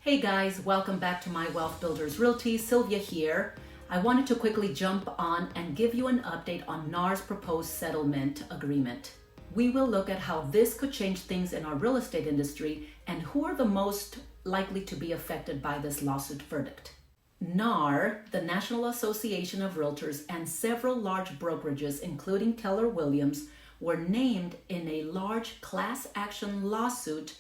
Hey guys, welcome back to my Wealth Builders Realty. Sylvia here. I wanted to quickly jump on and give you an update on Nar'S proposed settlement agreement. We will look at how this could change things in our real estate industry and who are the most likely to be affected by this lawsuit verdict. NAR, the National Association of Realtors, and several large brokerages, including Keller Williams, were named in a large class action lawsuit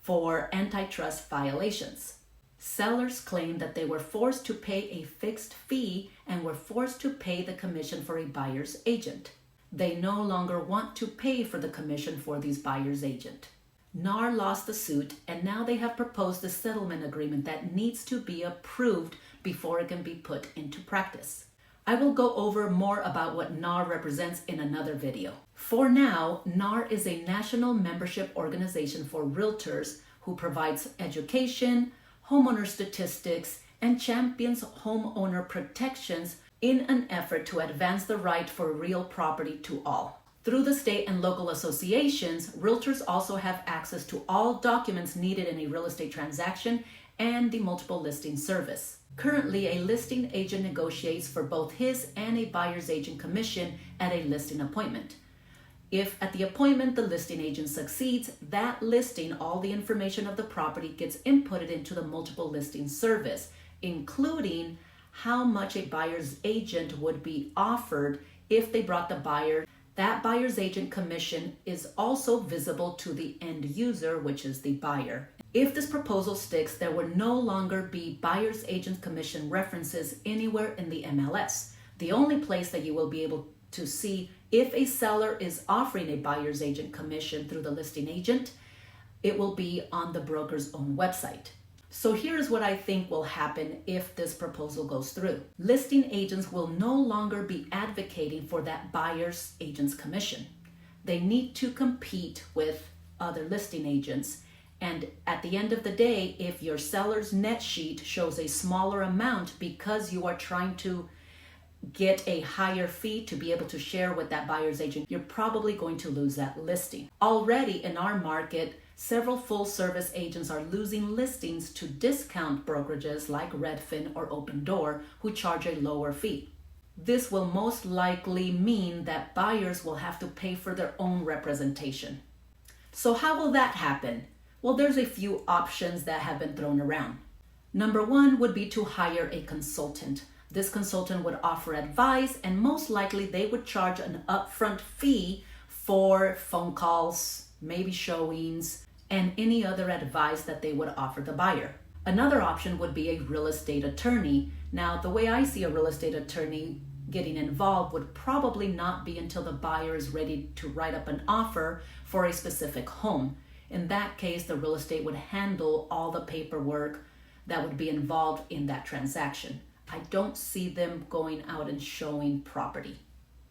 for antitrust violations. Sellers claimed that they were forced to pay a fixed fee and were forced to pay the commission for a buyer's agent. They no longer want to pay for the commission for these buyer's agent. NAR lost the suit, and now they have proposed a settlement agreement that needs to be approved before it can be put into practice. I will go over more about what NAR represents in another video. For now, NAR is a national membership organization for realtors who provides education, homeowner statistics, and champions homeowner protections in an effort to advance the right for real property to all. Through the state and local associations, realtors also have access to all documents needed in a real estate transaction and the multiple listing service. Currently, a listing agent negotiates for both his and a buyer's agent commission at a listing appointment. If at the appointment the listing agent succeeds, that listing, all the information of the property gets inputted into the multiple listing service, including how much a buyer's agent would be offered if they brought the buyer. That buyer's agent commission is also visible to the end user, which is the buyer. If this proposal sticks, there would no longer be buyer's agent commission references anywhere in the MLS. The only place that you will be able to see if a seller is offering a buyer's agent commission through the listing agent, it will be on the broker's own website. So here's what I think will happen if this proposal goes through. Listing agents will no longer be advocating for that buyer's agent's commission. They need to compete with other listing agents. And at the end of the day, if your seller's net sheet shows a smaller amount because you are trying to get a higher fee to be able to share with that buyer's agent, you're probably going to lose that listing. Already in our market, several full-service agents are losing listings to discount brokerages like Redfin or Open Door, who charge a lower fee. This will most likely mean that buyers will have to pay for their own representation. So how will that happen? Well, there's a few options that have been thrown around. Number one would be to hire a consultant. This consultant would offer advice, and most likely they would charge an upfront fee for phone calls, maybe showings, and any other advice that they would offer the buyer. Another option would be a real estate attorney. Now, the way I see a real estate attorney getting involved would probably not be until the buyer is ready to write up an offer for a specific home. In that case, the real estate would handle all the paperwork that would be involved in that transaction. I don't see them going out and showing property,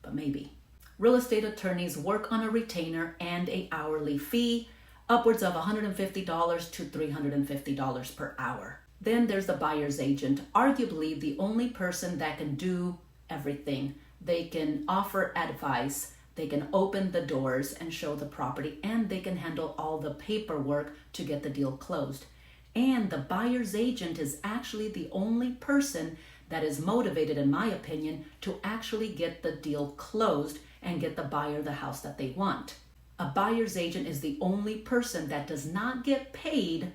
but maybe. Real estate attorneys work on a retainer and an hourly fee, upwards of $150 to $350 per hour. Then there's the buyer's agent, arguably the only person that can do everything. They can offer advice, they can open the doors and show the property, and they can handle all the paperwork to get the deal closed. And the buyer's agent is actually the only person that is motivated, in my opinion, to actually get the deal closed and get the buyer the house that they want. A buyer's agent is the only person that does not get paid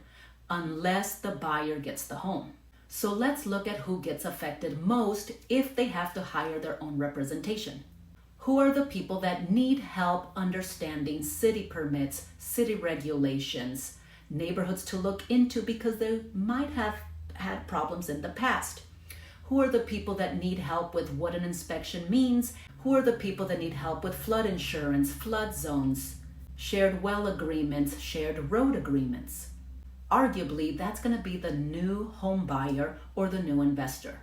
unless the buyer gets the home. So let's look at who gets affected most if they have to hire their own representation. Who are the people that need help understanding city permits, city regulations, neighborhoods to look into because they might have had problems in the past? Who are the people that need help with what an inspection means? Who are the people that need help with flood insurance, flood zones, shared well agreements, shared road agreements? Arguably, that's going to be the new home buyer or the new investor.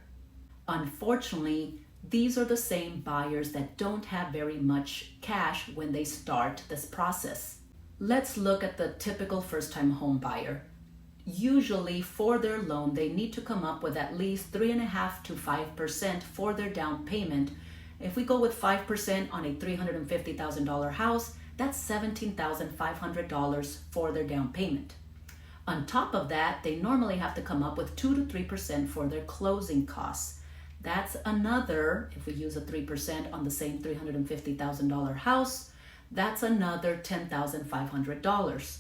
Unfortunately, these are the same buyers that don't have very much cash when they start this process. Let's look at the typical first-time home buyer. Usually for their loan, they need to come up with at least 3.5% to 5% for their down payment. If we go with 5% on a $350,000 house, that's $17,500 for their down payment. On top of that, they normally have to come up with 2 to 3% for their closing costs. That's another, if we use a 3% on the same $350,000 house, that's another $10,500.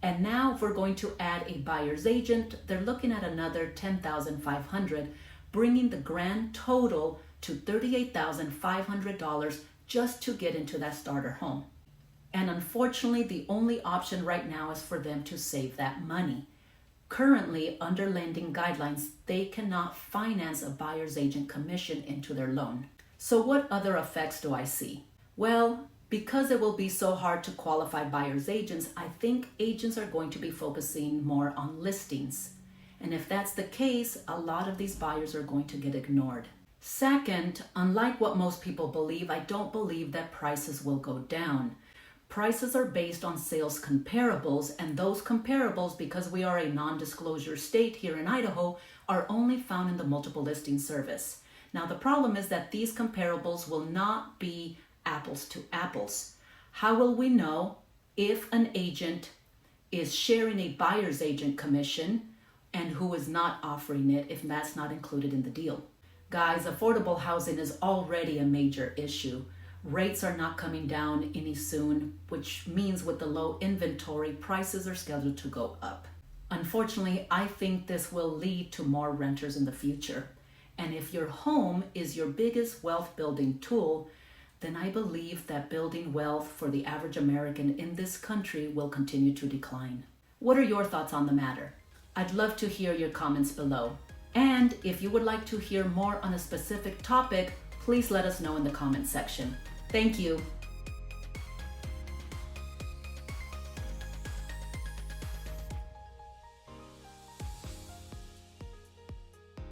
And now if we're going to add a buyer's agent, they're looking at another $10,500, bringing the grand total to $38,500 just to get into that starter home. And unfortunately, the only option right now is for them to save that money. Currently, under lending guidelines, they cannot finance a buyer's agent commission into their loan. So what other effects do I see? Well, because it will be so hard to qualify buyer's agents, I think agents are going to be focusing more on listings. And if that's the case, a lot of these buyers are going to get ignored. Second, unlike what most people believe, I don't believe that prices will go down. Prices are based on sales comparables, and those comparables, because we are a non-disclosure state here in Idaho, are only found in the multiple listing service. Now, the problem is that these comparables will not be apples to apples. How will we know if an agent is sharing a buyer's agent commission and who is not offering it if that's not included in the deal? Guys, affordable housing is already a major issue. Rates are not coming down any soon, which means with the low inventory, prices are scheduled to go up. Unfortunately, I think this will lead to more renters in the future. And if your home is your biggest wealth building tool, then I believe that building wealth for the average American in this country will continue to decline. What are your thoughts on the matter? I'd love to hear your comments below. And if you would like to hear more on a specific topic, please let us know in the comment section. Thank you.